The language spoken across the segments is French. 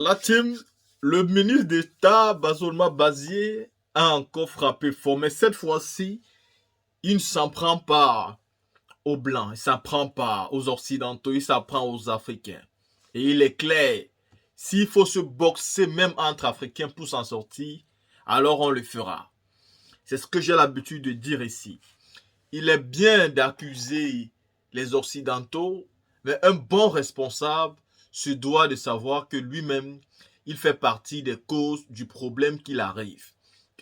La team, le ministre d'État Bazouma Bazier a encore frappé fort, mais cette fois-ci, il ne s'en prend pas aux Blancs, il ne s'en prend pas aux Occidentaux, il s'en prend aux Africains. Et il est clair, s'il faut se boxer même entre Africains pour s'en sortir, alors on le fera. C'est ce que j'ai l'habitude de dire ici. Il est bien d'accuser les Occidentaux, mais un bon responsable se doit de savoir que lui-même, il fait partie des causes du problème qu'il arrive.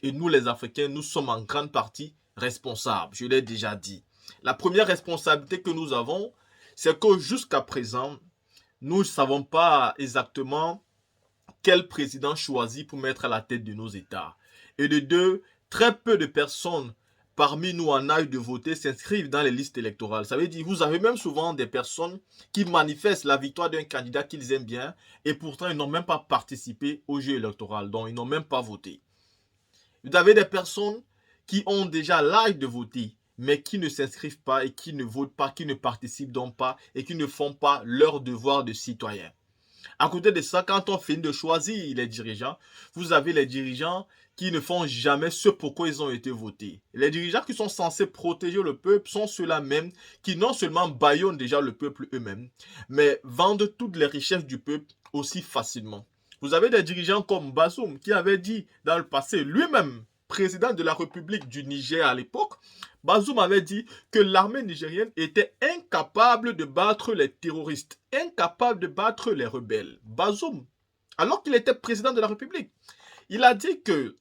Et nous, les Africains, nous sommes en grande partie responsables, je l'ai déjà dit. La première responsabilité que nous avons, c'est que jusqu'à présent, nous ne savons pas exactement quel président choisir pour mettre à la tête de nos États. Et de deux, très peu de personnes parmi nous en âge de voter s'inscrivent dans les listes électorales. Ça veut dire vous avez même souvent des personnes qui manifestent la victoire d'un candidat qu'ils aiment bien et pourtant ils n'ont même pas participé au jeu électoral, donc ils n'ont même pas voté. Vous avez des personnes qui ont déjà l'âge de voter, mais qui ne s'inscrivent pas et qui ne votent pas, qui ne participent donc pas et qui ne font pas leur devoir de citoyen. À côté de ça, quand on finit de choisir les dirigeants, vous avez les dirigeants qui ne font jamais ce pourquoi ils ont été votés. Les dirigeants qui sont censés protéger le peuple sont ceux-là même qui non seulement bâillonnent déjà le peuple eux-mêmes, mais vendent toutes les richesses du peuple aussi facilement. Vous avez des dirigeants comme Bazoum qui avait dit dans le passé lui-même, président de la République du Niger à l'époque, Bazoum avait dit que l'armée nigérienne était incapable de battre les terroristes, incapable de battre les rebelles. Bazoum, alors qu'il était président de la République, il a dit que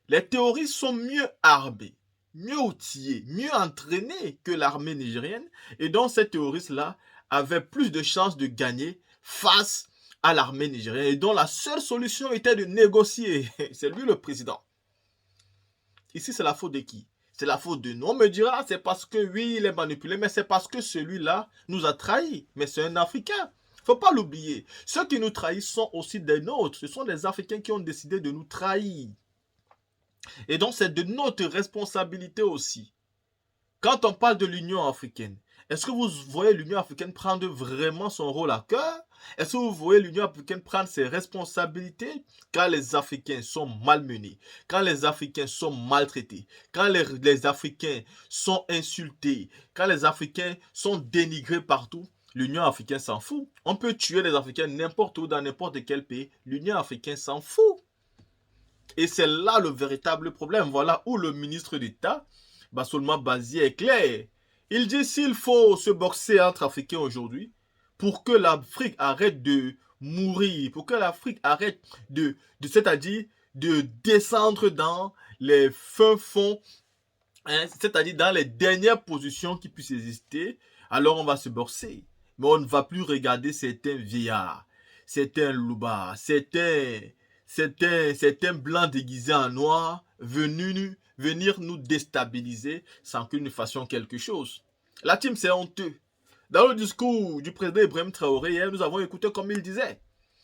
les terroristes sont mieux armés, mieux outillés, mieux entraînés que l'armée nigérienne et donc ces terroristes-là avaient plus de chances de gagner face à l'armée nigérienne et dont la seule solution était de négocier. C'est lui le président. Ici, c'est la faute de qui? C'est la faute de nous. On me dira, c'est parce que oui, il est manipulé, mais c'est parce que celui-là nous a trahis. Mais c'est un Africain. Il ne faut pas l'oublier. Ceux qui nous trahissent sont aussi des nôtres. Ce sont des Africains qui ont décidé de nous trahir. Et donc, c'est de notre responsabilité aussi. Quand on parle de l'Union africaine, est-ce que vous voyez l'Union africaine prendre vraiment son rôle à cœur? Est-ce que vous voyez l'Union africaine prendre ses responsabilités quand les Africains sont malmenés, quand les Africains sont maltraités, quand les Africains sont insultés, quand les Africains sont dénigrés partout? L'Union africaine s'en fout. On peut tuer les Africains n'importe où, dans n'importe quel pays. L'Union africaine s'en fout. Et c'est là le véritable problème. Voilà où le ministre d'État, Bazouma Bazier, est clair. Il dit s'il faut se boxer entre Africains aujourd'hui, pour que l'Afrique arrête de mourir, pour que l'Afrique arrête c'est-à-dire de descendre dans les fins fonds, hein, c'est-à-dire dans les dernières positions qui puissent exister, alors on va se boxer. Mais on ne va plus regarder certains vieillards, certains loubards, certains blancs déguisés en noir venir nous déstabiliser sans que nous fassions quelque chose. La team, c'est honteux. Dans le discours du président Ibrahim Traoré, hier, nous avons écouté comme il disait.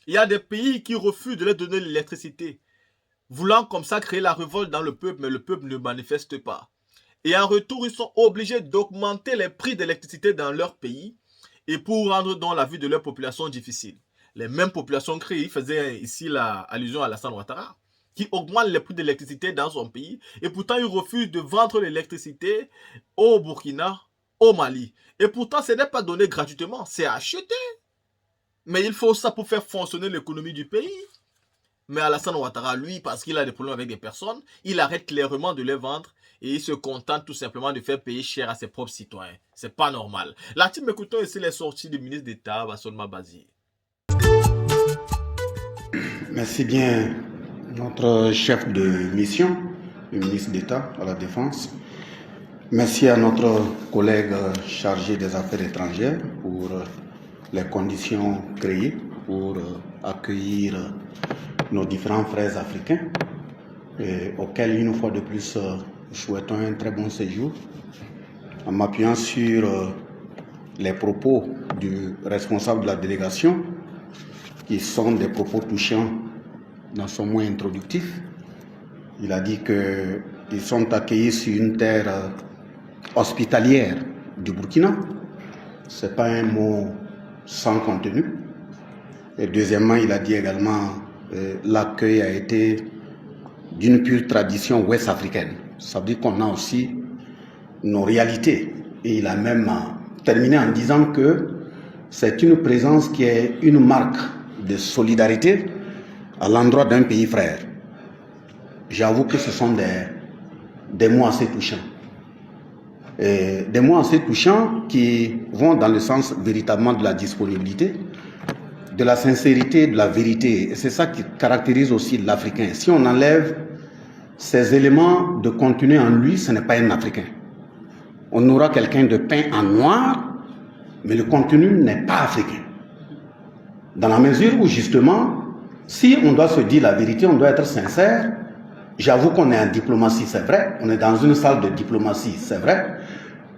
Il y a des pays qui refusent de leur donner l'électricité, voulant comme ça créer la révolte dans le peuple, mais le peuple ne manifeste pas. Et en retour, ils sont obligés d'augmenter les prix d'électricité dans leur pays et pour rendre donc la vie de leur population difficile. Les mêmes populations créées, faisaient ici allusion à Alassane Ouattara, qui augmente les prix d'électricité dans son pays et pourtant il refuse de vendre l'électricité au Burkina, au Mali. Et pourtant, ce n'est pas donné gratuitement, c'est acheté. Mais il faut ça pour faire fonctionner l'économie du pays. Mais Alassane Ouattara, lui, parce qu'il a des problèmes avec des personnes, il arrête clairement de les vendre et il se contente tout simplement de faire payer cher à ses propres citoyens. C'est pas normal. La team, écoutons ici les sorties du ministre d'État, Bazouma Bazier. Merci bien, notre chef de mission, le ministre d'État à la Défense. Merci à notre collègue chargé des Affaires étrangères pour les conditions créées pour accueillir nos différents frères africains et auxquels, une fois de plus, nous souhaitons un très bon séjour. En m'appuyant sur les propos du responsable de la délégation, qui sont des propos touchants dans son mot introductif. Il a dit qu'ils sont accueillis sur une terre hospitalière du Burkina. Ce n'est pas un mot sans contenu. Et deuxièmement, il a dit également l'accueil a été d'une pure tradition ouest-africaine. Ça veut dire qu'on a aussi nos réalités. Et il a même terminé en disant que c'est une présence qui est une marque de solidarité à l'endroit d'un pays frère. J'avoue que ce sont des mots assez touchants. Et des mots assez touchants qui vont dans le sens véritablement de la disponibilité, de la sincérité, de la vérité. Et c'est ça qui caractérise aussi l'Africain. Si on enlève ces éléments de contenu en lui, ce n'est pas un Africain. On aura quelqu'un de peint en noir, mais le contenu n'est pas africain. Dans la mesure où justement, si on doit se dire la vérité, on doit être sincère. J'avoue qu'on est en diplomatie, c'est vrai. On est dans une salle de diplomatie, c'est vrai.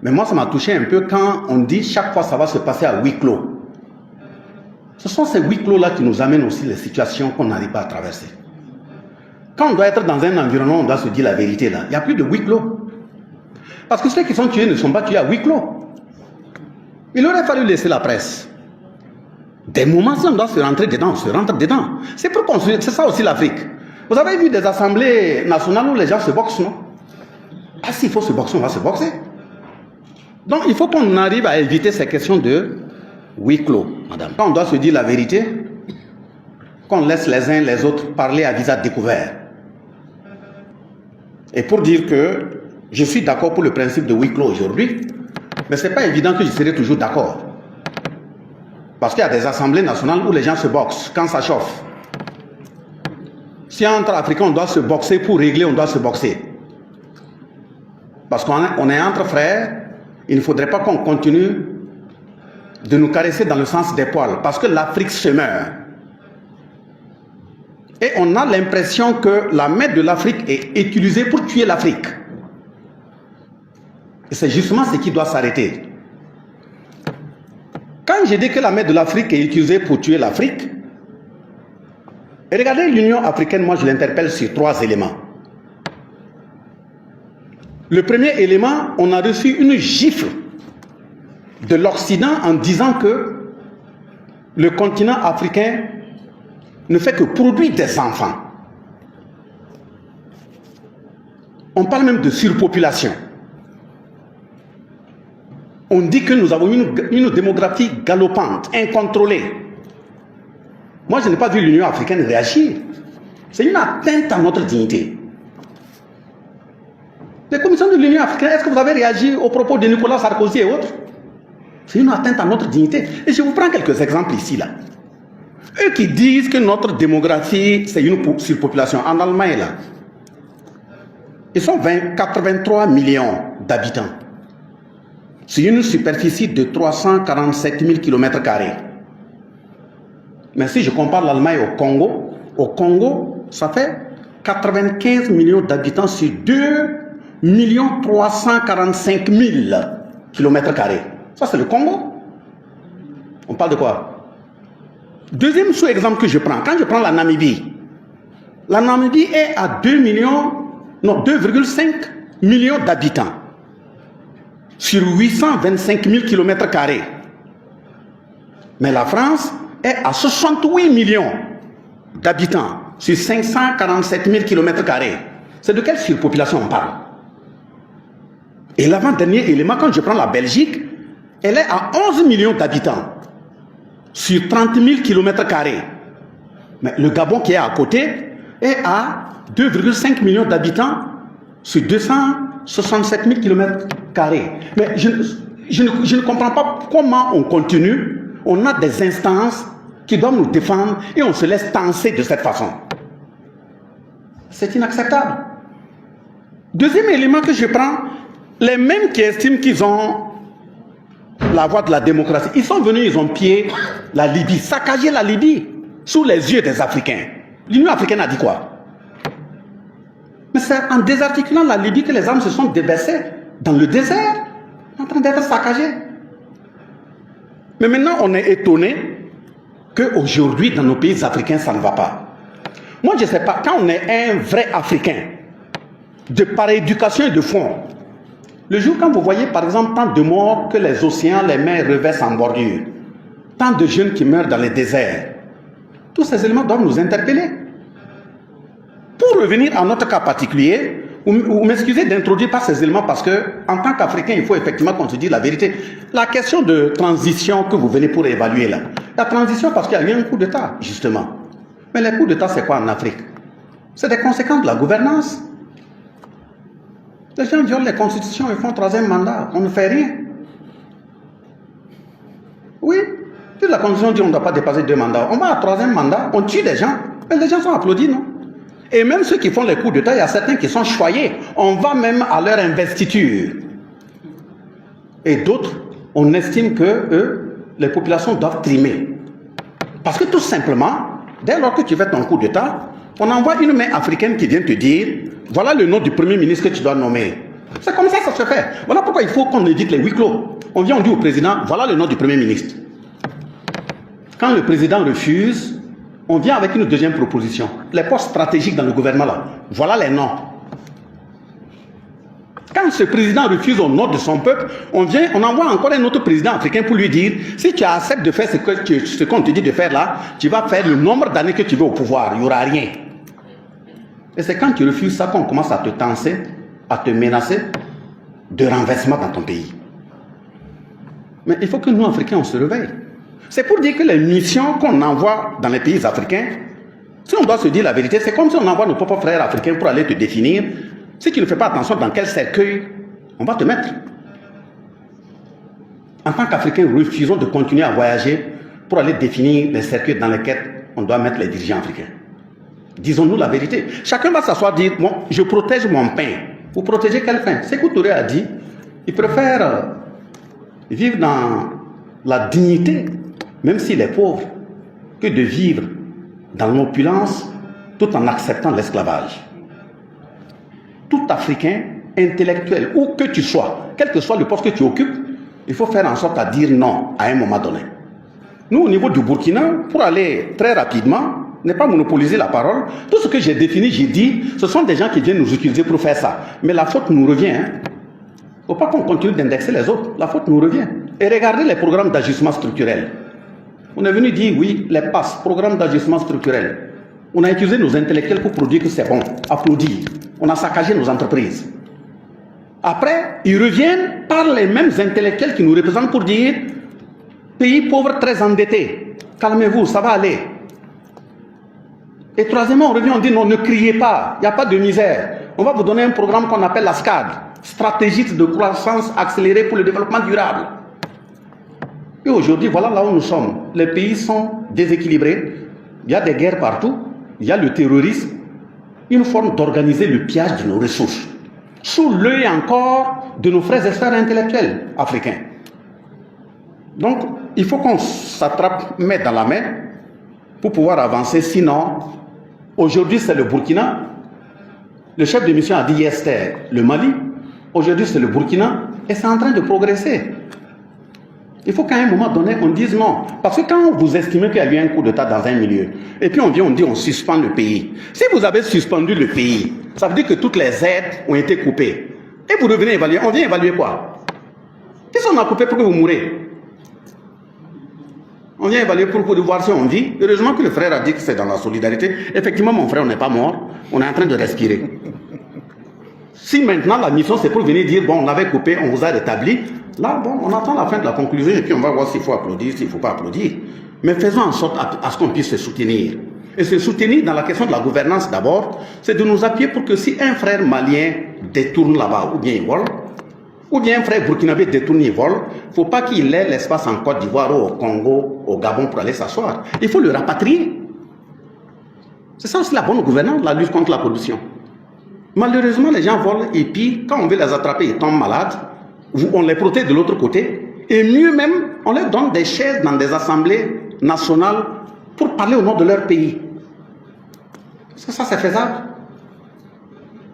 Mais moi, ça m'a touché un peu quand on dit chaque fois ça va se passer à huis clos. Ce sont ces huis clos-là qui nous amènent aussi les situations qu'on n'arrive pas à traverser. Quand on doit être dans un environnement, on doit se dire la vérité là. Il n'y a plus de huis clos. Parce que ceux qui sont tués ne sont pas tués à huis clos. Il aurait fallu laisser la presse. Des moments, si on doit se rentrer dedans, on se rentre dedans. C'est pour construire, c'est ça aussi l'Afrique. Vous avez vu des assemblées nationales où les gens se boxent, non? Ah, s'il faut se boxer, on va se boxer. Donc, il faut qu'on arrive à éviter ces questions de huis clos, madame. Quand on doit se dire la vérité, qu'on laisse les uns les autres parler à visage découvert. Et pour dire que je suis d'accord pour le principe de huis clos aujourd'hui, mais ce n'est pas évident que je serai toujours d'accord. Parce qu'il y a des assemblées nationales où les gens se boxent quand ça chauffe. Si entre Africains on doit se boxer pour régler, on doit se boxer. Parce qu'on est entre frères, il ne faudrait pas qu'on continue de nous caresser dans le sens des poils. Parce que l'Afrique se meurt. Et on a l'impression que la main de l'Afrique est utilisée pour tuer l'Afrique. Et c'est justement ce qui doit s'arrêter. Quand je dis que la main de l'Afrique est utilisée pour tuer l'Afrique, regardez l'Union africaine, moi je l'interpelle sur 3 éléments. Le premier élément, on a reçu une gifle de l'Occident en disant que le continent africain ne fait que produire des enfants. On parle même de surpopulation. On dit que nous avons une démographie galopante, incontrôlée. Moi, je n'ai pas vu l'Union africaine réagir. C'est une atteinte à notre dignité. Les commissions de l'Union africaine, est-ce que vous avez réagi aux propos de Nicolas Sarkozy et autres? C'est une atteinte à notre dignité. Et je vous prends quelques exemples ici, là. Eux qui disent que notre démographie, c'est une surpopulation. En Allemagne, là, ils sont 83 millions d'habitants. C'est une superficie de 347 000 km². Mais si je compare l'Allemagne au Congo, ça fait 95 millions d'habitants sur 2 345 000 km². Ça, c'est le Congo. On parle de quoi? Deuxième sous-exemple que je prends, quand je prends la Namibie est à 2,5 millions d'habitants sur 825 000 km². Mais la France est à 68 millions d'habitants sur 547 000 km². C'est de quelle surpopulation on parle? Et l'avant-dernier élément, quand je prends la Belgique, elle est à 11 millions d'habitants sur 30 000 km². Mais le Gabon qui est à côté est à 2,5 millions d'habitants sur 267 000 km². Mais je ne comprends pas comment on continue. On a des instances qui doivent nous défendre et on se laisse tancer de cette façon. C'est inacceptable. Deuxième élément que je prends, les mêmes qui estiment qu'ils ont la voie de la démocratie, ils sont venus, ils ont pillé la Libye, saccagé la Libye sous les yeux des Africains. L'Union africaine a dit quoi? Mais c'est en désarticulant la Libye que les armes se sont déversées dans le désert, en train d'être saccagées. Mais maintenant, on est étonné qu'aujourd'hui, dans nos pays africains, ça ne va pas. Moi, je ne sais pas, quand on est un vrai Africain, de par éducation et de fond, le jour quand vous voyez, par exemple, tant de morts que les océans, les mers reversent en bordure, tant de jeunes qui meurent dans les déserts, Tous ces éléments doivent nous interpeller. Pour revenir à notre cas particulier, ou m'excuser d'introduire par ces éléments parce que, en tant qu'Africain, il faut effectivement qu'on se dise la vérité. La question de transition que vous venez pour évaluer là, la transition parce qu'il y a eu un coup d'État, justement. Mais les coups d'État, c'est quoi en Afrique? C'est des conséquences de la gouvernance. Les gens violent les constitutions et font un troisième mandat. On ne fait rien. Oui, si la constitution dit qu'on ne doit pas dépasser 2 mandats, on va à 3e mandat, on tue des gens. Et les gens sont applaudis, non? Et même ceux qui font les coups d'État, il y a certains qui sont choyés. On va même à leur investiture. Et d'autres, on estime que les populations doivent trimer. Parce que tout simplement, dès lors que tu fais ton coup d'État, on envoie une main africaine qui vient te dire, voilà le nom du premier ministre que tu dois nommer. C'est comme ça que ça se fait. Voilà pourquoi il faut qu'on évite les huis clos. On vient, on dit au président, voilà le nom du premier ministre. Quand le président refuse, on vient avec une deuxième proposition. Les postes stratégiques dans le gouvernement là, voilà les noms. Quand ce président refuse au nom de son peuple, on envoie encore un autre président africain pour lui dire, si tu acceptes de faire ce qu'on te dit de faire là, tu vas faire le nombre d'années que tu veux au pouvoir, il n'y aura rien. Et c'est quand tu refuses ça qu'on commence à te tenser, à te menacer de renversement dans ton pays. Mais il faut que nous, Africains, on se réveille. C'est pour dire que les missions qu'on envoie dans les pays africains, si on doit se dire la vérité, c'est comme si on envoie nos propres frères africains pour aller te définir. Si tu ne fais pas attention dans quel cercueil on va te mettre. En tant qu'Africains, refusons de continuer à voyager pour aller définir les cercueils dans lesquels on doit mettre les dirigeants africains. Disons-nous la vérité. Chacun va s'asseoir et dire, bon, je protège mon pain. Vous protégez quel pain? Sékou Touré a dit, il préfère vivre dans la dignité, même s'il est pauvre, que de vivre dans l'opulence tout en acceptant l'esclavage. Tout Africain, intellectuel, où que tu sois, quel que soit le poste que tu occupes, il faut faire en sorte à dire non à un moment donné. Nous, au niveau du Burkina, pour aller très rapidement, ne pas monopoliser la parole, tout ce que j'ai défini, j'ai dit, ce sont des gens qui viennent nous utiliser pour faire ça. Mais la faute nous revient. Il ne faut pas qu'on continue d'indexer les autres. La faute nous revient. Et regardez les programmes d'ajustement structurel. On est venu dire, oui, les PASS, programmes d'ajustement structurel. On a utilisé nos intellectuels pour produire que c'est bon, applaudir. On a saccagé nos entreprises. Après, ils reviennent par les mêmes intellectuels qui nous représentent pour dire, pays pauvres très endettés, calmez-vous, ça va aller. Et troisièmement, on revient, on dit non, ne criez pas, il n'y a pas de misère. On va vous donner un programme qu'on appelle la SCAD, stratégie de croissance accélérée pour le développement durable. Et aujourd'hui, voilà là où nous sommes. Les pays sont déséquilibrés, il y a des guerres partout, il y a le terrorisme, une forme d'organiser le pillage de nos ressources, sous l'œil encore de nos frères et sœurs intellectuels africains. Donc, il faut qu'on s'attrape main dans la main pour pouvoir avancer, sinon, aujourd'hui c'est le Burkina, le chef de mission a dit hier c'était le Mali, aujourd'hui c'est le Burkina, et c'est en train de progresser. Il faut qu'à un moment donné, on dise non. Parce que quand vous estimez qu'il y a eu un coup d'État dans un milieu, et puis on vient, on dit on suspend le pays. Si vous avez suspendu le pays, ça veut dire que toutes les aides ont été coupées. Et vous revenez évaluer, on vient évaluer quoi? Qu'est-ce qu'on a coupé pour que vous mourrez? On vient évaluer pour voir si on vit. Heureusement que le frère a dit que c'est dans la solidarité. Effectivement, mon frère, on n'est pas mort. On est en train de respirer. Si maintenant la mission c'est pour venir dire, bon, on avait coupé, on vous a rétabli, là, bon, on attend la fin de la conclusion et puis on va voir s'il faut applaudir, s'il ne faut pas applaudir. Mais faisons en sorte à ce qu'on puisse se soutenir. Et se soutenir dans la question de la gouvernance d'abord, c'est de nous appuyer pour que si un frère malien détourne là-bas, ou bien il vole, ou bien un frère burkinabé détourne, il vole, il ne faut pas qu'il ait l'espace en Côte d'Ivoire ou au Congo, au Gabon pour aller s'asseoir. Il faut le rapatrier. C'est ça aussi la bonne gouvernance, la lutte contre la corruption. Malheureusement, les gens volent et puis, quand on veut les attraper, ils tombent malades. On les protège de l'autre côté. Et mieux même, on leur donne des chaises dans des assemblées nationales pour parler au nom de leur pays. Ça, c'est faisable.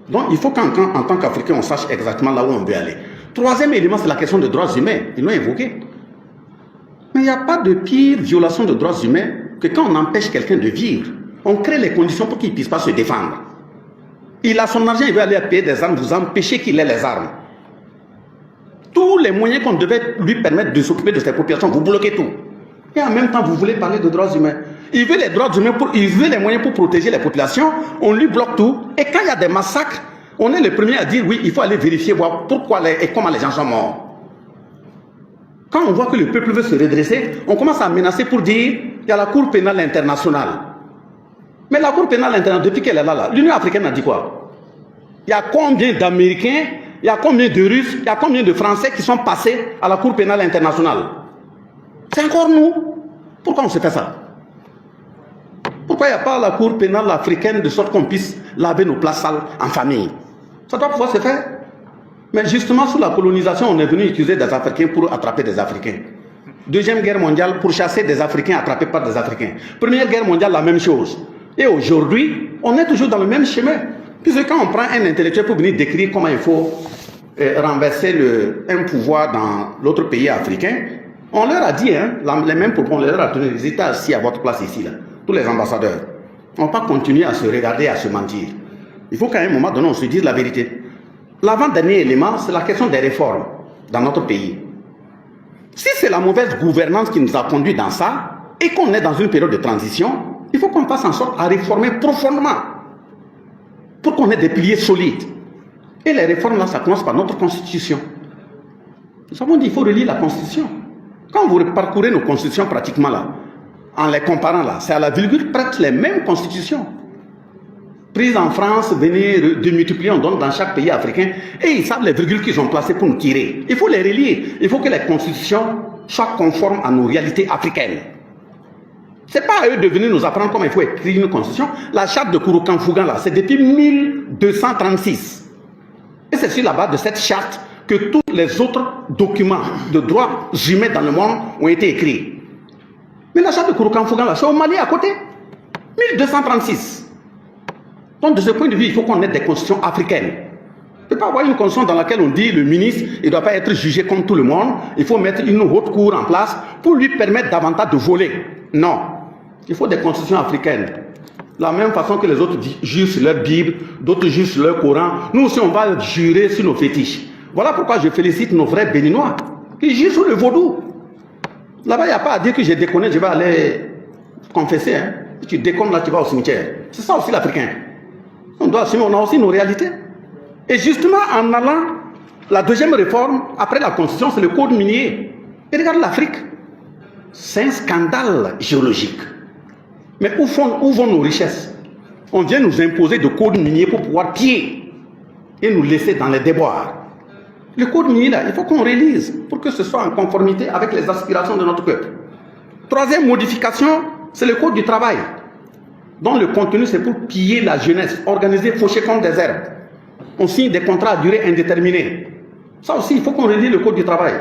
Donc, il faut qu'en tant qu'Africains, on sache exactement là où on veut aller. Troisième élément, c'est la question des droits humains. Ils l'ont évoqué. Mais il n'y a pas de pire violation de droits humains que quand on empêche quelqu'un de vivre. On crée les conditions pour qu'il ne puisse pas se défendre. Il a son argent, il veut aller payer des armes, vous empêchez qu'il ait les armes. Tous les moyens qu'on devait lui permettre de s'occuper de ces populations, vous bloquez tout. Et en même temps, vous voulez parler de droits humains. Il veut les droits humains, il veut les moyens pour protéger les populations, on lui bloque tout. Et quand il y a des massacres, on est le premier à dire oui, il faut aller vérifier, voir pourquoi et comment les gens sont morts. Quand on voit que le peuple veut se redresser, on commence à menacer pour dire il y a la Cour pénale internationale. Mais la Cour pénale internationale, depuis qu'elle est là, l'Union africaine a dit quoi? Il y a combien d'Américains, il y a combien de Russes, il y a combien de Français qui sont passés à la Cour pénale internationale? C'est encore nous. Pourquoi on se fait ça? Pourquoi il n'y a pas la Cour pénale africaine de sorte qu'on puisse laver nos places sales en famille? Ça doit pouvoir se faire. Mais justement, sous la colonisation, on est venu utiliser des Africains pour attraper des Africains. Deuxième guerre mondiale, pour chasser des Africains attrapés par des Africains. Première guerre mondiale, la même chose. Et aujourd'hui, on est toujours dans le même chemin. Puisque quand on prend un intellectuel pour venir décrire comment il faut renverser un pouvoir dans l'autre pays africain, on leur a dit, hein, les mêmes propos, on leur a tenu, les États assis à votre place ici, là, tous les ambassadeurs. On ne va pas continuer à se regarder, à se mentir. Il faut qu'à un moment donné, on se dise la vérité. L'avant-dernier élément, c'est la question des réformes dans notre pays. Si c'est la mauvaise gouvernance qui nous a conduit dans ça, et qu'on est dans une période de transition, il faut qu'on fasse en sorte à réformer profondément, pour qu'on ait des piliers solides. Et les réformes, là, ça commence par notre Constitution. Nous avons dit qu'il faut relire la Constitution. Quand vous parcourez nos constitutions pratiquement là, en les comparant là, c'est à la virgule presque les mêmes constitutions. Prises en France, venez démultiplier, on donne dans chaque pays africain, et ils savent les virgules qu'ils ont placées pour nous tirer. Il faut les relire. Il faut que les constitutions soient conformes à nos réalités africaines. Ce n'est pas à eux de venir nous apprendre comment il faut écrire une constitution. La charte de Kouroukan-Fougan, là, c'est depuis 1236. Et c'est sur la base de cette charte que tous les autres documents de droits humains dans le monde ont été écrits. Mais la charte de Kouroukan-Fougan, là, c'est au Mali à côté. 1236. Donc, de ce point de vue, il faut qu'on ait des constitutions africaines. Il ne peut pas avoir une constitution dans laquelle on dit le ministre il ne doit pas être jugé comme tout le monde. Il faut mettre une haute cour en place pour lui permettre davantage de voler. Non. Il faut des constitutions africaines. De la même façon que les autres jurent sur leur Bible, d'autres jurent sur leur Coran. Nous aussi, on va jurer sur nos fétiches. Voilà pourquoi je félicite nos frères béninois qui jurent sur le vaudou. Là-bas, il n'y a pas à dire que j'ai déconné, je vais aller confesser. Hein. Si tu déconnes, là, tu vas au cimetière. C'est ça aussi l'Africain. On doit assumer, on a aussi nos réalités. Et justement, en allant, la deuxième réforme, après la Constitution, c'est le code minier. Et regarde l'Afrique. C'est un scandale géologique. Mais où vont nos richesses? On vient nous imposer de code minier pour pouvoir piller et nous laisser dans les déboires. Le code minier, là, il faut qu'on relise pour que ce soit en conformité avec les aspirations de notre peuple. Troisième modification, c'est le code du travail, dont le contenu, c'est pour piller la jeunesse, organiser, faucher comme des herbes. On signe des contrats à durée indéterminée. Ça aussi, il faut qu'on relise le code du travail.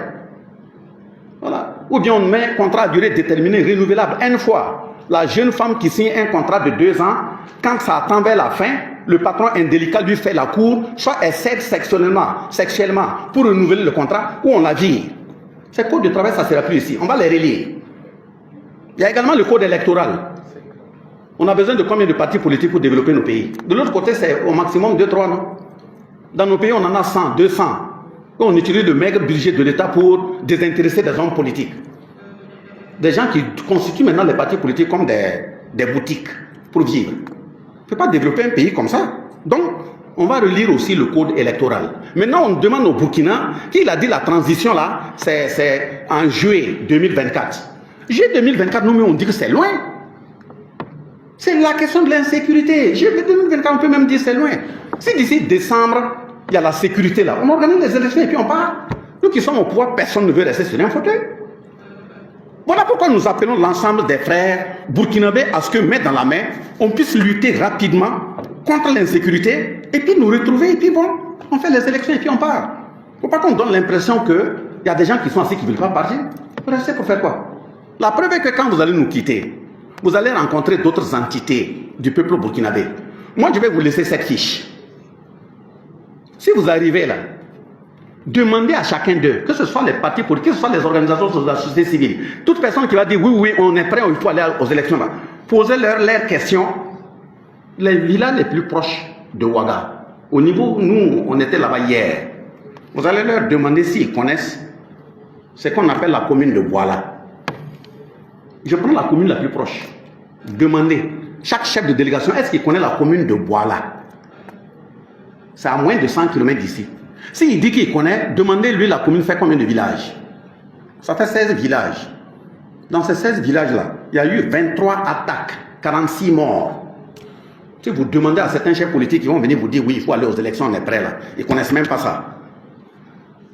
Voilà. Ou bien on met un contrat à durée déterminée, renouvelable une fois. La jeune femme qui signe un contrat de 2 ans, quand ça attend vers la fin, le patron indélicat lui fait la cour, soit elle cède sexuellement pour renouveler le contrat, ou on la vire. Ces codes de travail, ça ne sera plus ici. On va les relire. Il y a également le code électoral. On a besoin de combien de partis politiques pour développer nos pays? De l'autre côté, c'est au maximum 2-3, non? Dans nos pays, on en a 100, 200. On utilise le maigre budget de l'État pour désintéresser des hommes politiques. Des gens qui constituent maintenant les partis politiques comme des boutiques pour vivre. On ne peut pas développer un pays comme ça. Donc, on va relire aussi le code électoral. Maintenant, on demande au Burkina, qui a dit la transition là, c'est en juillet 2024. Juillet 2024, nous, on dit que c'est loin. C'est la question de l'insécurité. Juillet 2024, on peut même dire que c'est loin. Si d'ici décembre, il y a la sécurité là, on organise les élections et puis on part. Nous qui sommes au pouvoir, personne ne veut rester sur un fauteuil. Voilà pourquoi nous appelons l'ensemble des frères burkinabés à ce que, main dans la main, on puisse lutter rapidement contre l'insécurité et puis nous retrouver et puis bon, on fait les élections et puis on part. Il ne faut pas qu'on donne l'impression qu'il y a des gens qui sont assis qui ne veulent pas partir. Vous restez pour faire quoi? La preuve est que quand vous allez nous quitter, vous allez rencontrer d'autres entités du peuple burkinabé. Moi, je vais vous laisser cette fiche. Si vous arrivez là, demandez à chacun d'eux, que ce soit les partis politiques, que ce soit les organisations de la société civile, toute personne qui va dire oui, oui, on est prêt, il faut aller aux élections, là, posez-leur leurs questions. Les villages les plus proches de Ouaga, au niveau, nous, on était là-bas hier, vous allez leur demander s'ils connaissent ce qu'on appelle la commune de Bouala. Je prends la commune la plus proche. demandez, chaque chef de délégation, est-ce qu'il connaît la commune de Boala? C'est à moins de 100 km d'ici. S'il dit qu'il connaît, demandez-lui la commune fait combien de villages? Ça fait 16 villages. Dans ces 16 villages-là, il y a eu 23 attaques, 46 morts. Si vous demandez à certains chefs politiques, ils vont venir vous dire oui, il faut aller aux élections, on est prêt là. Ils ne connaissent même pas ça.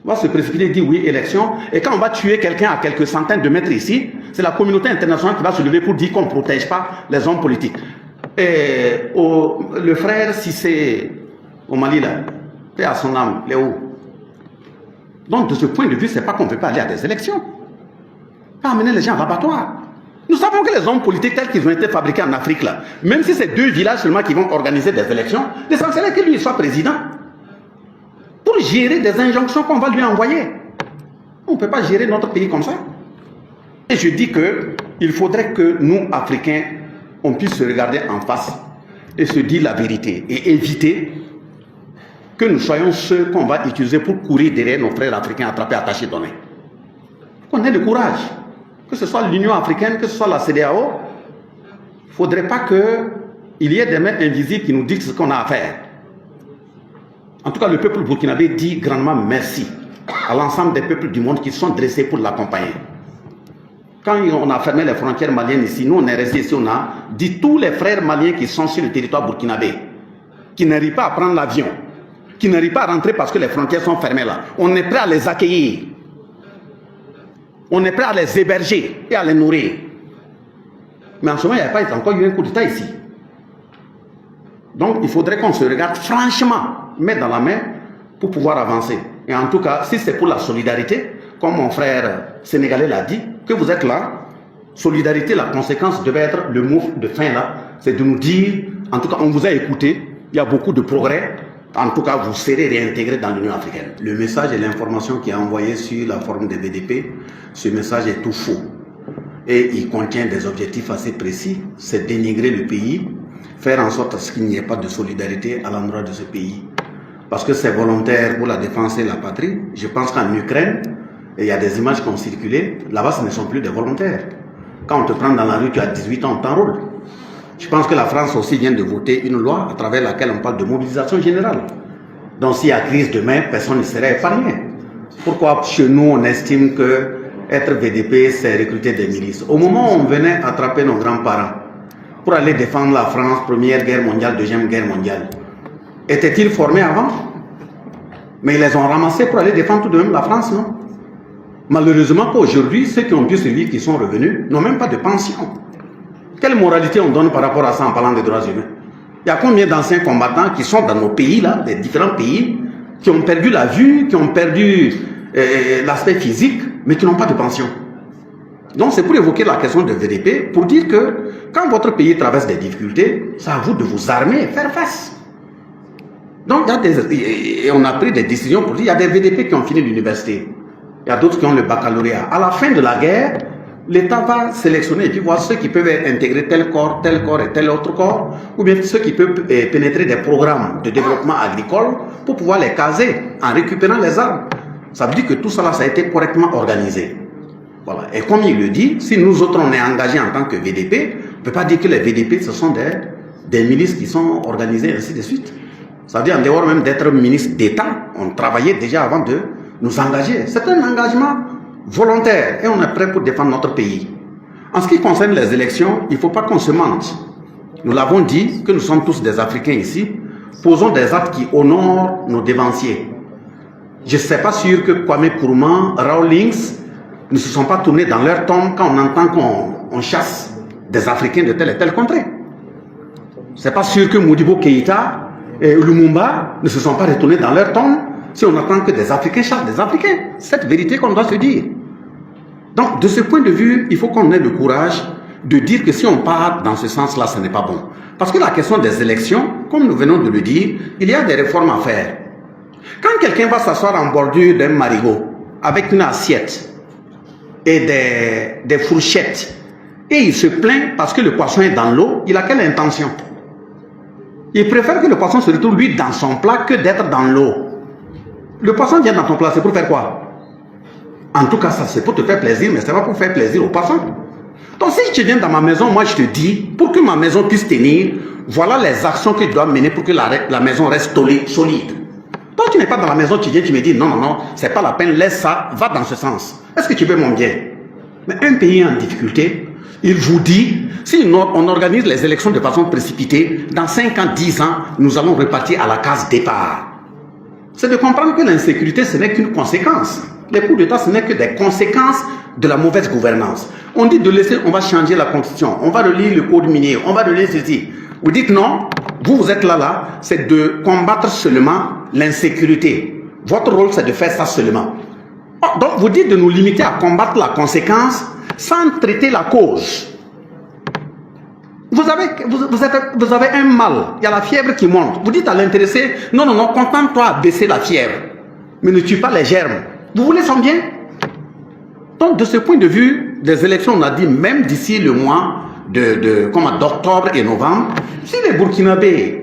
On va se précipiter et dire oui, élection. Et quand on va tuer quelqu'un à quelques centaines de mètres ici, c'est la communauté internationale qui va se lever pour dire qu'on ne protège pas les hommes politiques. Et le frère Cissé au Mali là, paix à son âme, Léo. Donc de ce point de vue, c'est pas qu'on ne veut pas aller à des élections. Pas amener les gens à l'abattoir. Nous savons que les hommes politiques tels qu'ils ont été fabriqués en Afrique là, même si c'est 2 villages seulement qui vont organiser des élections, l'essentiel est que lui soit président. Pour gérer des injonctions qu'on va lui envoyer. On ne peut pas gérer notre pays comme ça. Et je dis qu'il faudrait que nous, Africains, on puisse se regarder en face et se dire la vérité et éviter que nous soyons ceux qu'on va utiliser pour courir derrière nos frères africains attrapés, attachés, donnés. Qu'on ait le courage. Que ce soit l'Union africaine, que ce soit la CEDEAO, il ne faudrait pas qu'il y ait des mains invisibles qui nous disent ce qu'on a à faire. En tout cas, le peuple burkinabé dit grandement merci à l'ensemble des peuples du monde qui sont dressés pour l'accompagner. Quand on a fermé les frontières maliennes ici, nous on est restés ici, on a dit tous les frères maliens qui sont sur le territoire burkinabé, qui n'arrivent pas à prendre l'avion, qui n'arrivent pas à rentrer parce que les frontières sont fermées là, on est prêt à les accueillir. On est prêt à les héberger et à les nourrir. Mais en ce moment, il n'y a pas encore eu un coup d'État ici. Donc, il faudrait qu'on se regarde franchement, main dans la main, pour pouvoir avancer. Et en tout cas, si c'est pour la solidarité, comme mon frère sénégalais l'a dit, que vous êtes là, solidarité, la conséquence devait être le mot de fin là, c'est de nous dire, en tout cas, on vous a écouté, il y a beaucoup de progrès. En tout cas, vous serez réintégrés dans l'Union africaine. Le message et l'information qui est envoyée sur la forme des VDP, ce message est tout faux. Et il contient des objectifs assez précis. C'est dénigrer le pays, faire en sorte qu'il n'y ait pas de solidarité à l'endroit de ce pays. Parce que c'est volontaire pour la défense et la patrie. Je pense qu'en Ukraine, il y a des images qui ont circulé, là-bas ce ne sont plus des volontaires. Quand on te prend dans la rue, tu as 18 ans, on t'enrôle. Je pense que la France aussi vient de voter une loi à travers laquelle on parle de mobilisation générale. Donc s'il y a crise demain, personne ne serait épargné. Pourquoi chez nous on estime que être VDP c'est recruter des milices? Au moment où on venait attraper nos grands-parents pour aller défendre la France, Première Guerre mondiale, Deuxième Guerre mondiale, étaient-ils formés avant? Mais ils les ont ramassés pour aller défendre tout de même la France, non? Malheureusement qu'aujourd'hui, ceux qui ont pu survivre, qui sont revenus, n'ont même pas de pension. Quelle moralité on donne par rapport à ça en parlant des droits humains? Il y a combien d'anciens combattants qui sont dans nos pays, là, des différents pays, qui ont perdu la vue, qui ont perdu l'aspect physique, mais qui n'ont pas de pension? Donc c'est pour évoquer la question de VDP, pour dire que quand votre pays traverse des difficultés, c'est à vous de vous armer et faire face. Donc et on a pris des décisions pour dire, il y a des VDP qui ont fini l'université, il y a d'autres qui ont le baccalauréat. À la fin de la guerre, l'État va sélectionner et puis voir ceux qui peuvent intégrer tel corps et tel autre corps, ou bien ceux qui peuvent pénétrer des programmes de développement agricole pour pouvoir les caser en récupérant les armes. Ça veut dire que tout cela, ça a été correctement organisé. Voilà. Et comme il le dit, si nous autres on est engagés en tant que VDP, on ne peut pas dire que les VDP ce sont des milices qui sont organisées ainsi de suite. Ça veut dire en dehors même d'être ministre d'État, on travaillait déjà avant de nous engager. C'est un engagement volontaire et on est prêt pour défendre notre pays. En ce qui concerne les élections, il ne faut pas qu'on se mente. Nous l'avons dit que nous sommes tous des Africains ici. Posons des actes qui honorent nos dévanciers. Je ne suis pas sûr que Kwame Nkrumah, Rawlings ne se sont pas tournés dans leur tombe quand on entend qu'on chasse des Africains de telle et telle contrée. Ce n'est pas sûr que Modibo Keïta et Lumumba ne se sont pas retournés dans leur tombe si on attend que des Africains chassent des Africains. C'est cette vérité qu'on doit se dire. Donc, de ce point de vue, il faut qu'on ait le courage de dire que si on part dans ce sens-là, ce n'est pas bon. Parce que la question des élections, comme nous venons de le dire, il y a des réformes à faire. Quand quelqu'un va s'asseoir en bordure d'un marigot, avec une assiette et des fourchettes, et il se plaint parce que le poisson est dans l'eau, il a quelle intention? Il préfère que le poisson se retrouve lui dans son plat que d'être dans l'eau. Le poisson vient dans ton plat, c'est pour faire quoi? En tout cas, ça c'est pour te faire plaisir, mais ce n'est pas pour faire plaisir au poisson. Donc si tu viens dans ma maison, moi je te dis, pour que ma maison puisse tenir, voilà les actions que tu dois mener pour que la maison reste solide. Toi tu n'es pas dans la maison, tu viens, tu me dis non, non, non, c'est pas la peine, laisse ça, va dans ce sens. Est-ce que tu veux mon bien? Mais un pays en difficulté, il vous dit, si on organise les élections de façon précipitée, dans 5 ans, 10 ans, nous allons repartir à la case départ. C'est de comprendre que l'insécurité, ce n'est qu'une conséquence. Les coups d'État, ce n'est que des conséquences de la mauvaise gouvernance. On dit de laisser, on va changer la constitution, on va relire le code minier, on va relire ceci. Vous dites non, vous êtes là, c'est de combattre seulement l'insécurité. Votre rôle, c'est de faire ça seulement. Donc, vous dites de nous limiter à combattre la conséquence sans traiter la cause. Vous avez un mal, il y a la fièvre qui monte. Vous dites à l'intéressé, non, non, non, contente-toi à baisser la fièvre, mais ne tue pas les germes. Vous voulez son bien? Donc, de ce point de vue, des élections, on a dit, même d'ici le mois d'octobre et novembre, si les Burkinabés,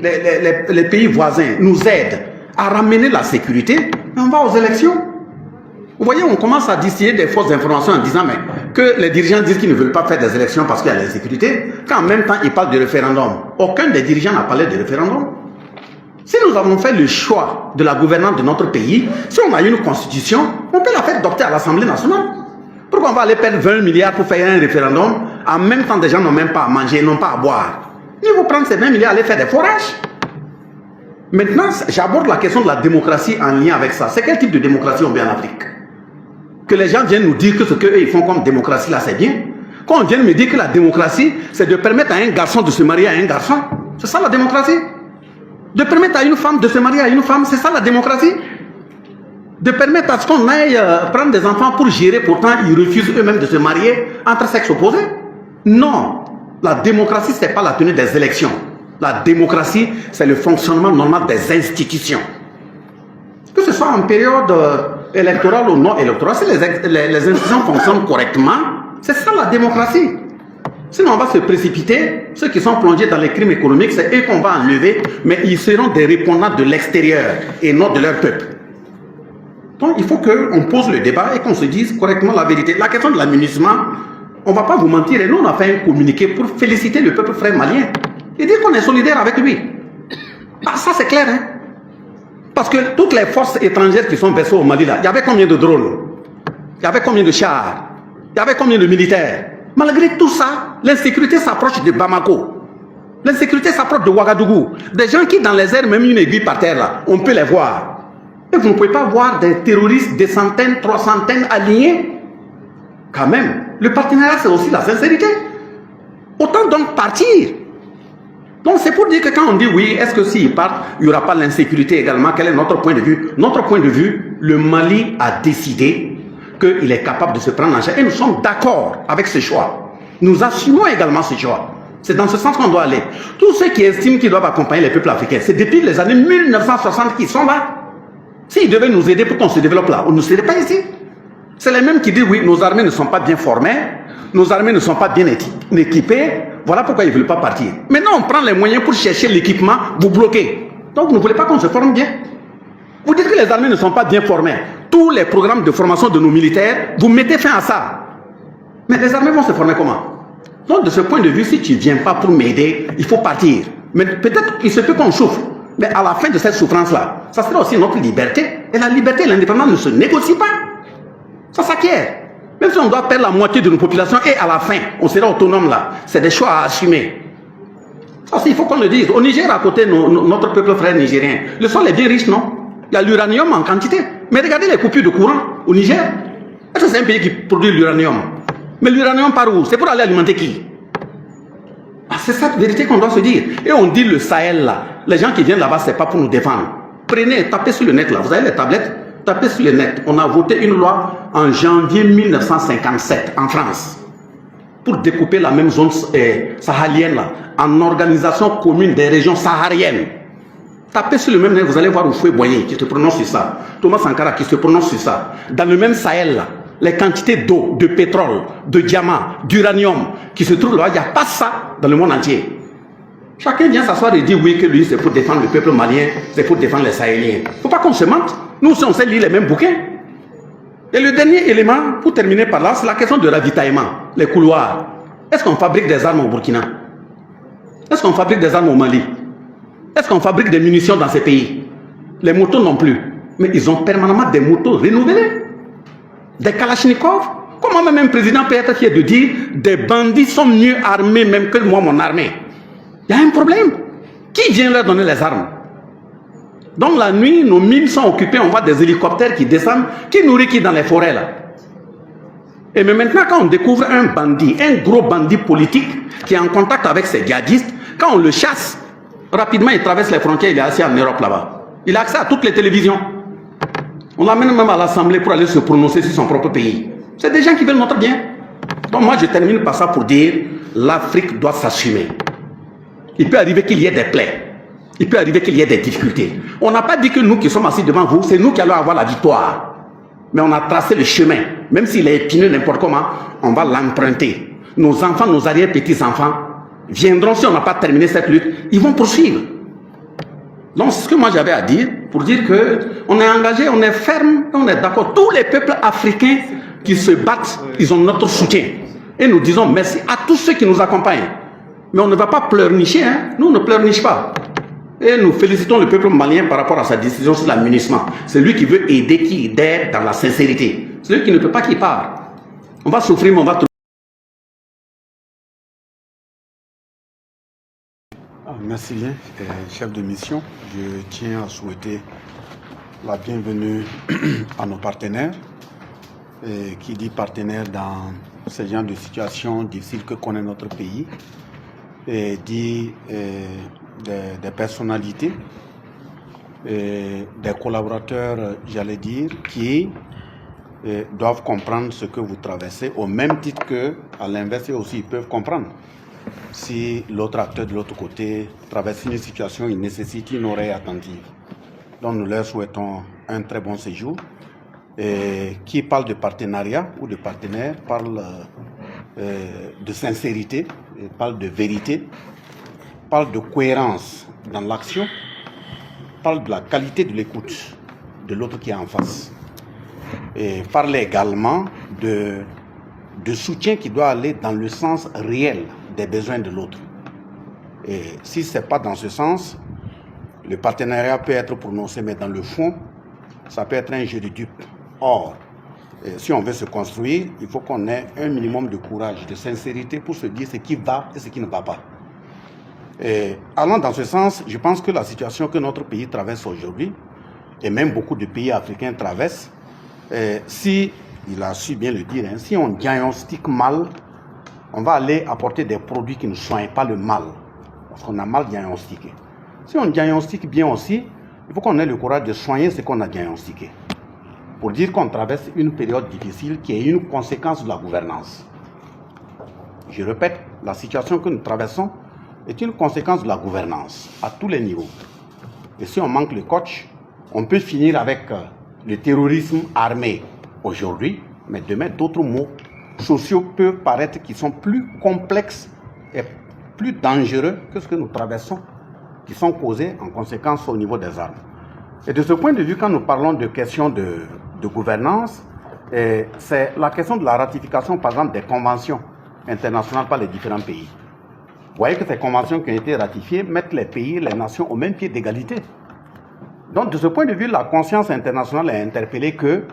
les pays voisins nous aident à ramener la sécurité, on va aux élections. Vous voyez, on commence à distiller des fausses informations en disant mais, que les dirigeants disent qu'ils ne veulent pas faire des élections parce qu'il y a l'insécurité, quand en même temps ils parlent de référendum. Aucun des dirigeants n'a parlé de référendum. Si nous avons fait le choix de la gouvernance de notre pays, si on a une constitution, on peut la faire adopter à l'Assemblée nationale. Pourquoi on va aller perdre 20 milliards pour faire un référendum, en même temps des gens n'ont même pas à manger, n'ont pas à boire. Ils vont prendre ces 20 milliards et aller faire des forages. Maintenant, j'aborde la question de la démocratie en lien avec ça. C'est quel type de démocratie on veut en Afrique? Que les gens viennent nous dire que ce qu'eux ils font comme démocratie là c'est bien. Quand on vient me dire que la démocratie c'est de permettre à un garçon de se marier à un garçon, c'est ça la démocratie. De permettre à une femme de se marier à une femme, c'est ça la démocratie. De permettre à ce qu'on aille prendre des enfants pour gérer, pourtant ils refusent eux-mêmes de se marier entre sexes opposés. Non, la démocratie c'est pas la tenue des élections. La démocratie c'est le fonctionnement normal des institutions. Que ce soit en période électorale ou non électorale, si les institutions fonctionnent correctement, c'est ça la démocratie. Sinon on va se précipiter, ceux qui sont plongés dans les crimes économiques, c'est eux qu'on va enlever, mais ils seront des répondants de l'extérieur et non de leur peuple. Donc il faut qu'on pose le débat et qu'on se dise correctement la vérité. La question de l'amunissement, on ne va pas vous mentir, et nous on a fait un communiqué pour féliciter le peuple frère malien et dire qu'on est solidaire avec lui. Ah ça c'est clair, hein. Parce que toutes les forces étrangères qui sont versées au Mali, là, il y avait combien de drones? Il y avait combien de chars? Il y avait combien de militaires? Malgré tout ça, l'insécurité s'approche de Bamako. L'insécurité s'approche de Ouagadougou. Des gens qui dans les airs, même une aiguille par terre, là, on peut les voir. Et vous ne pouvez pas voir des terroristes, des centaines, 300 alignés. Quand même, le partenariat, c'est aussi la sincérité. Autant donc partir. Donc c'est pour dire que quand on dit oui, est-ce que s'ils partent, il n'y aura pas l'insécurité également? Quel est notre point de vue? Notre point de vue, le Mali a décidé qu'il est capable de se prendre en charge. Et nous sommes d'accord avec ce choix. Nous assumons également ce choix. C'est dans ce sens qu'on doit aller. Tous ceux qui estiment qu'ils doivent accompagner les peuples africains, c'est depuis les années 1960 qu'ils sont là. S'ils devaient nous aider pour qu'on se développe là, on ne serait pas ici. C'est les mêmes qui disent oui, nos armées ne sont pas bien formées, nos armées ne sont pas bien équipées. Voilà pourquoi ils ne veulent pas partir. Maintenant, on prend les moyens pour chercher l'équipement, vous bloquez. Donc, vous ne voulez pas qu'on se forme bien. Vous dites que les armées ne sont pas bien formées. Tous les programmes de formation de nos militaires, vous mettez fin à ça. Mais les armées vont se former comment? Donc, de ce point de vue, si tu ne viens pas pour m'aider, il faut partir. Mais peut-être qu'il se peut qu'on souffre. Mais à la fin de cette souffrance-là, ça sera aussi notre liberté. Et la liberté et l'indépendance ne se négocient pas. Ça s'acquiert. Même si on doit perdre la moitié de nos populations et à la fin, on sera autonome là. C'est des choix à assumer. Ça aussi, il faut qu'on le dise. Au Niger, à côté, notre peuple frère nigérien, le sol est bien riche, non? Il y a l'uranium en quantité. Mais regardez les coupures de courant au Niger. Est-ce que c'est un pays qui produit l'uranium? Mais l'uranium par où? C'est pour aller alimenter qui? Ah, c'est cette vérité qu'on doit se dire. Et on dit le Sahel là. Les gens qui viennent là-bas, c'est pas pour nous défendre. Prenez, tapez sur le net là. Vous avez les tablettes? Tapez sur le net. On a voté une loi en janvier 1957 en France pour découper la même zone saharienne là, en organisation commune des régions sahariennes. Tapez sur le même net, vous allez voir Oufoué Boigny qui se prononce sur ça. Thomas Sankara qui se prononce sur ça. Dans le même Sahel là, les quantités d'eau, de pétrole, de diamants, d'uranium qui se trouvent là, il n'y a pas ça dans le monde entier. Chacun vient s'asseoir et dire oui que lui c'est pour défendre le peuple malien, c'est pour défendre les Sahéliens. Il ne faut pas qu'on se mente. Nous aussi on sait lire les mêmes bouquins. Et le dernier élément, pour terminer par là, c'est la question de ravitaillement, les couloirs. Est-ce qu'on fabrique des armes au Burkina? Est-ce qu'on fabrique des armes au Mali? Est-ce qu'on fabrique des munitions dans ces pays? Les motos non plus. Mais ils ont permanemment des motos renouvelées. Des Kalachnikov. Comment même un président peut être fier de dire des bandits sont mieux armés même que moi, mon armée? Il y a un problème. Qui vient leur donner les armes? Donc la nuit, nos mines sont occupées, on voit des hélicoptères qui descendent, qui nourrissent qui dans les forêts là. Et mais maintenant, quand on découvre un bandit, un gros bandit politique qui est en contact avec ses djihadistes, quand on le chasse, rapidement il traverse les frontières, il est assis en Europe là-bas. Il a accès à toutes les télévisions. On l'amène même à l'Assemblée pour aller se prononcer sur son propre pays. C'est des gens qui veulent notre bien. Donc moi je termine par ça pour dire, l'Afrique doit s'assumer. Il peut arriver qu'il y ait des plaies. Il peut arriver qu'il y ait des difficultés. On n'a pas dit que nous qui sommes assis devant vous, c'est nous qui allons avoir la victoire. Mais on a tracé le chemin. Même s'il est épineux n'importe comment, on va l'emprunter. Nos enfants, nos arrière-petits-enfants viendront, si on n'a pas terminé cette lutte, ils vont poursuivre. Donc c'est ce que moi j'avais à dire, pour dire qu'on est engagé, on est ferme, on est d'accord. Tous les peuples africains qui se battent, ils ont notre soutien. Et nous disons merci à tous ceux qui nous accompagnent. Mais on ne va pas pleurnicher, hein? Nous ne pleurnichons pas. Et nous félicitons le peuple malien par rapport à sa décision sur l'amunissement. C'est lui qui veut aider, qui aide dans la sincérité. C'est lui qui ne peut pas qu'il part. On va souffrir, mais on va trouver. Merci bien, chef de mission. Je tiens à souhaiter la bienvenue à nos partenaires. Et qui dit partenaire dans ce genre de situation difficile que connaît notre pays, et dit des personnalités, des collaborateurs, j'allais dire, qui doivent comprendre ce que vous traversez, au même titre que, à l'inverse aussi, ils peuvent comprendre. Si l'autre acteur de l'autre côté traverse une situation, il nécessite une oreille attentive. Donc nous leur souhaitons un très bon séjour. Et qui parle de partenariat ou de partenaire parle de sincérité, parle de vérité, parle de cohérence dans l'action, parle de la qualité de l'écoute de l'autre qui est en face. Et parle également de soutien qui doit aller dans le sens réel des besoins de l'autre. Et si ce n'est pas dans ce sens, le partenariat peut être prononcé, mais dans le fond, ça peut être un jeu de dupes. Or, si on veut se construire, il faut qu'on ait un minimum de courage, de sincérité pour se dire ce qui va et ce qui ne va pas. Et allant dans ce sens, je pense que la situation que notre pays traverse aujourd'hui, et même beaucoup de pays africains traversent, si, il a su bien le dire, hein, si on diagnostique mal, on va aller apporter des produits qui ne soignent pas le mal, parce qu'on a mal diagnostiqué. Si on diagnostique bien aussi, il faut qu'on ait le courage de soigner ce qu'on a diagnostiqué. Pour dire qu'on traverse une période difficile qui est une conséquence de la gouvernance. Je répète, la situation que nous traversons est une conséquence de la gouvernance, à tous les niveaux. Et si on manque le coach, on peut finir avec le terrorisme armé aujourd'hui, mais demain d'autres mots sociaux peuvent paraître qui sont plus complexes et plus dangereux que ce que nous traversons, qui sont causés en conséquence au niveau des armes. Et de ce point de vue, quand nous parlons de questions de gouvernance, c'est la question de la ratification, par exemple, des conventions internationales par les différents pays. Vous voyez que ces conventions qui ont été ratifiées mettent les pays, les nations au même pied d'égalité. Donc, de ce point de vue, la conscience internationale est interpellée que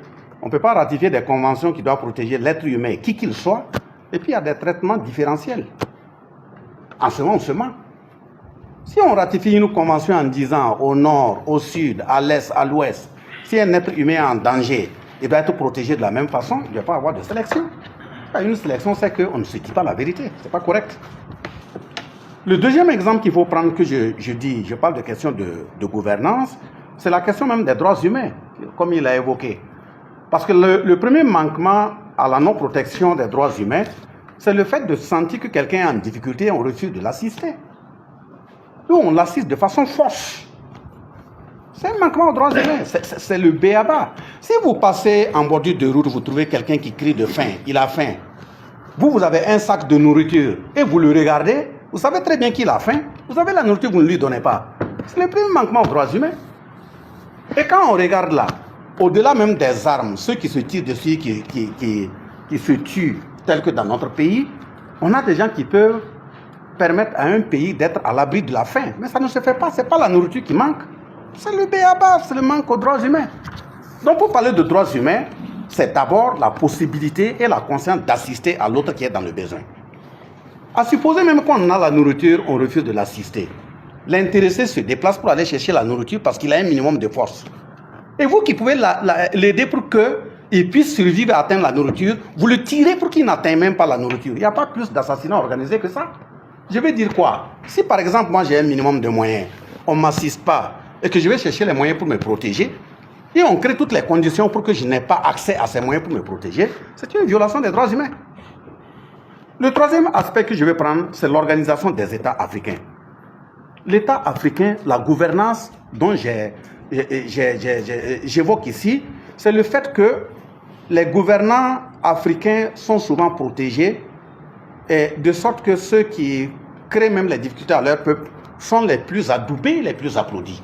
on ne peut pas ratifier des conventions qui doivent protéger l'être humain, qui qu'il soit, et puis il y a des traitements différentiels. En ce moment, on se ment. Si on ratifie une convention en disant au nord, au sud, à l'est, à l'ouest, si un être humain est en danger, il doit être protégé de la même façon, il ne doit pas avoir de sélection. Une sélection, c'est qu'on ne se dit pas la vérité. Ce n'est pas correct. Le deuxième exemple qu'il faut prendre, que je parle de questions de gouvernance, c'est la question même des droits humains, comme il a évoqué. Parce que le premier manquement à la non-protection des droits humains, c'est le fait de sentir que quelqu'un est en difficulté et on refuse de l'assister. Nous, on l'assiste de façon fausse. C'est un manquement aux droits humains, c'est le b.a.-ba. Si vous passez en bordure de route, vous trouvez quelqu'un qui crie de faim, il a faim. Vous avez un sac de nourriture et vous le regardez, vous savez très bien qu'il a faim, vous avez la nourriture, vous ne lui donnez pas. C'est le premier manquement aux droits humains. Et quand on regarde là, au-delà même des armes, ceux qui se tirent dessus, qui se tuent, tels que dans notre pays, On a des gens qui peuvent permettre à un pays d'être à l'abri de la faim. Mais ça ne se fait pas. Ce n'est pas la nourriture qui manque. C'est le b.a.-ba, c'est le manque aux droits humains. Donc pour parler de droits humains, c'est d'abord la possibilité et la conscience d'assister à l'autre qui est dans le besoin. À supposer même qu'on a la nourriture, on refuse de l'assister. L'intéressé se déplace pour aller chercher la nourriture parce qu'il a un minimum de force. Et vous qui pouvez l'aider pour qu'il puisse survivre et atteindre la nourriture, vous le tirez pour qu'il n'atteigne même pas la nourriture. Il n'y a pas plus d'assassinats organisés que ça. Je vais dire quoi? Si par exemple moi j'ai un minimum de moyens, on ne m'assiste pas et que je vais chercher les moyens pour me protéger, et on crée toutes les conditions pour que je n'ai pas accès à ces moyens pour me protéger, c'est une violation des droits humains. Le troisième aspect que je vais prendre, c'est l'organisation des États africains. L'État africain, la gouvernance dont j'évoque ici, c'est le fait que les gouvernants africains sont souvent protégés, et de sorte que ceux qui créent même les difficultés à leur peuple sont les plus adoubés, les plus applaudis.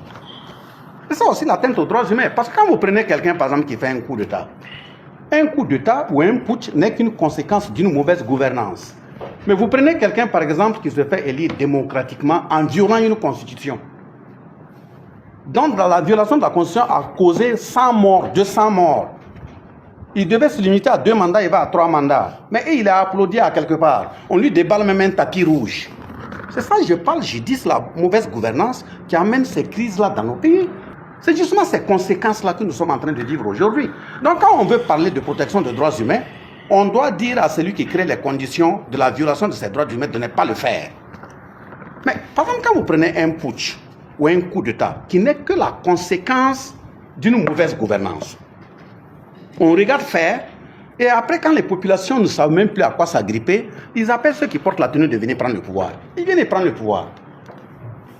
C'est ça aussi l'atteinte aux droits humains. Parce que quand vous prenez quelqu'un, par exemple, qui fait un coup d'État ou un putsch n'est qu'une conséquence d'une mauvaise gouvernance. Mais vous prenez quelqu'un, par exemple, qui se fait élire démocratiquement en violant une constitution. Donc, la violation de la constitution a causé 100 morts, 200 morts. Il devait se limiter à 2 mandats, il va à 3 mandats. Mais il est applaudi à quelque part. On lui déballe même un tapis rouge. C'est ça que je parle, je dis, la mauvaise gouvernance qui amène ces crises-là dans nos pays. C'est justement ces conséquences-là que nous sommes en train de vivre aujourd'hui. Donc quand on veut parler de protection des droits humains, on doit dire à celui qui crée les conditions de la violation de ces droits humains de ne pas le faire. Mais par exemple, quand vous prenez un putsch ou un coup d'État, qui n'est que la conséquence d'une mauvaise gouvernance, on regarde faire, et après quand les populations ne savent même plus à quoi s'agripper, ils appellent ceux qui portent la tenue de venir prendre le pouvoir. Ils viennent prendre le pouvoir.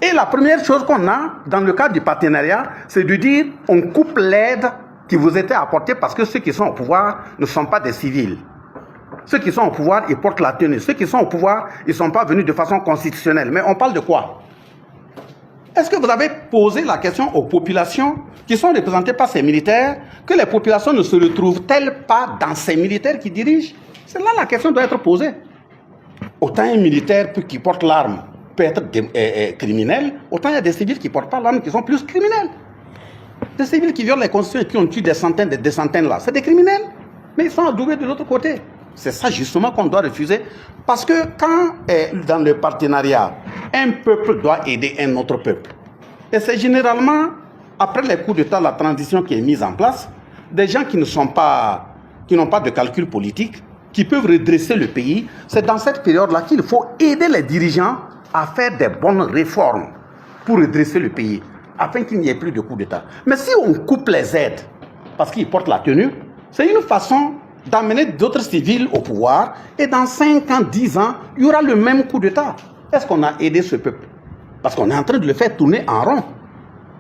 Et la première chose qu'on a dans le cadre du partenariat, c'est de dire on coupe l'aide qui vous était apportée parce que ceux qui sont au pouvoir ne sont pas des civils. Ceux qui sont au pouvoir, ils portent la tenue. Ceux qui sont au pouvoir, ils ne sont pas venus de façon constitutionnelle. Mais on parle de quoi? Est-ce que vous avez posé la question aux populations qui sont représentées par ces militaires, que les populations ne se retrouvent-elles pas dans ces militaires qui dirigent? C'est là la question doit être posée. Autant un militaire qui porte l'arme peut être criminel, autant il y a des civils qui ne portent pas l'arme qui sont plus criminels. Des civils qui violent les constitutions et qui ont tué des centaines là, c'est des criminels, mais ils sont adoubés de l'autre côté. C'est ça justement qu'on doit refuser, parce que quand dans le partenariat, un peuple doit aider un autre peuple, et c'est généralement, après les coups d'État, la transition qui est mise en place, des gens qui n'ont pas de calcul politique, qui peuvent redresser le pays, c'est dans cette période-là qu'il faut aider les dirigeants à faire des bonnes réformes pour redresser le pays, afin qu'il n'y ait plus de coups d'État. Mais si on coupe les aides, parce qu'ils portent la tenue, c'est une façon d'amener d'autres civils au pouvoir, et dans 5 ans, 10 ans, il y aura le même coup d'État. Est-ce qu'on a aidé ce peuple? Parce qu'on est en train de le faire tourner en rond.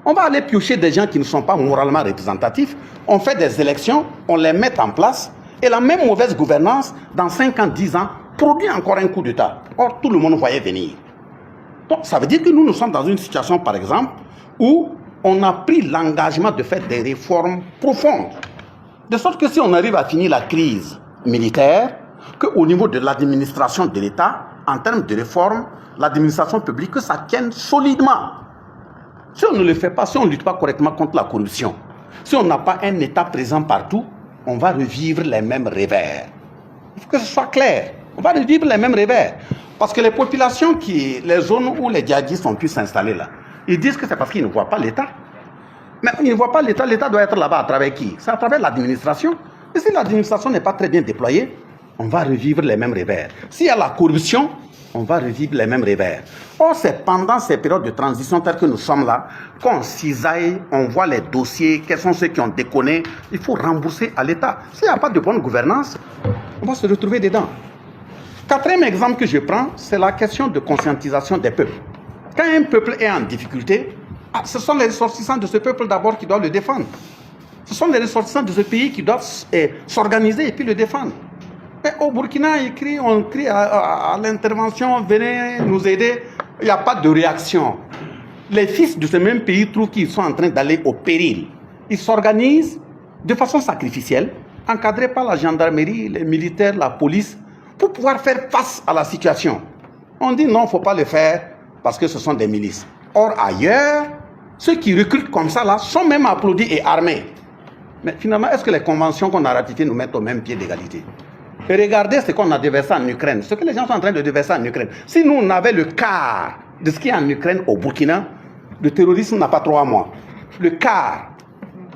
On va aller piocher des gens qui ne sont pas moralement représentatifs, on fait des élections, on les met en place, et la même mauvaise gouvernance, dans 5 ans, 10 ans, produit encore un coup d'État. Or, tout le monde voyait venir. Donc, ça veut dire que nous sommes dans une situation, par exemple, où on a pris l'engagement de faire des réformes profondes. De sorte que si on arrive à finir la crise militaire, qu'au niveau de l'administration de l'État, en termes de réforme, l'administration publique, que ça tienne solidement. Si on ne le fait pas, si on ne lutte pas correctement contre la corruption, si on n'a pas un État présent partout, on va revivre les mêmes revers. Il faut que ce soit clair. On va revivre les mêmes revers. Parce que les populations, les zones où les djihadistes ont pu s'installer là, ils disent que c'est parce qu'ils ne voient pas l'État. Mais ils ne voient pas l'État, l'État doit être là-bas à travers qui? C'est à travers l'administration. Et si l'administration n'est pas très bien déployée, on va revivre les mêmes revers. S'il y a la corruption, on va revivre les mêmes revers. Or, c'est pendant ces périodes de transition telles que nous sommes là, qu'on cisaille, on voit les dossiers, quels sont ceux qui ont déconné, il faut rembourser à l'État. S'il n'y a pas de bonne gouvernance, on va se retrouver dedans. Quatrième exemple que je prends, c'est la question de conscientisation des peuples. Quand un peuple est en difficulté, ce sont les ressortissants de ce peuple d'abord qui doivent le défendre. Ce sont les ressortissants de ce pays qui doivent s'organiser et puis le défendre. Mais au Burkina, on crie à l'intervention, venez nous aider. Il n'y a pas de réaction. Les fils de ce même pays trouvent qu'ils sont en train d'aller au péril. Ils s'organisent de façon sacrificielle, encadrés par la gendarmerie, les militaires, la police, pour pouvoir faire face à la situation. On dit non, il ne faut pas le faire parce que ce sont des milices. Or, ailleurs, ceux qui recrutent comme ça là sont même applaudis et armés. Mais finalement, est-ce que les conventions qu'on a ratifiées nous mettent au même pied d'égalité? Et regardez ce qu'on a déversé en Ukraine, ce que les gens sont en train de déverser en Ukraine. Si nous, on avait le quart de ce qui est en Ukraine au Burkina, le terrorisme n'a pas 3 mois. Le quart.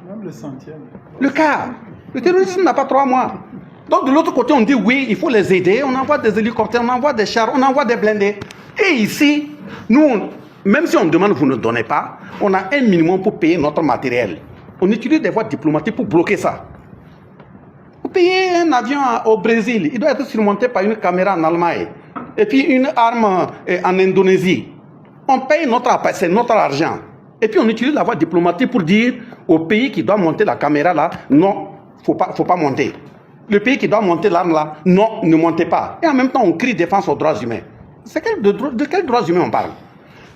Même le centième. Le quart. Le terrorisme n'a pas 3 mois. Donc de l'autre côté, on dit oui, il faut les aider. On envoie des hélicoptères, on envoie des chars, on envoie des blindés. Et ici, nous, même si on demande, vous ne donnez pas, on a un minimum pour payer notre matériel. On utilise des voies diplomatiques pour bloquer ça. Vous payez un avion au Brésil, il doit être surmonté par une caméra en Allemagne. Et puis une arme en Indonésie. On paye notre appel, c'est notre argent. Et puis on utilise la voie diplomatique pour dire au pays qui doit monter la caméra là, non, faut pas monter. Le pays qui doit monter l'arme là, non, ne montez pas. Et en même temps, on crie défense aux droits humains. De quels droits humains on parle?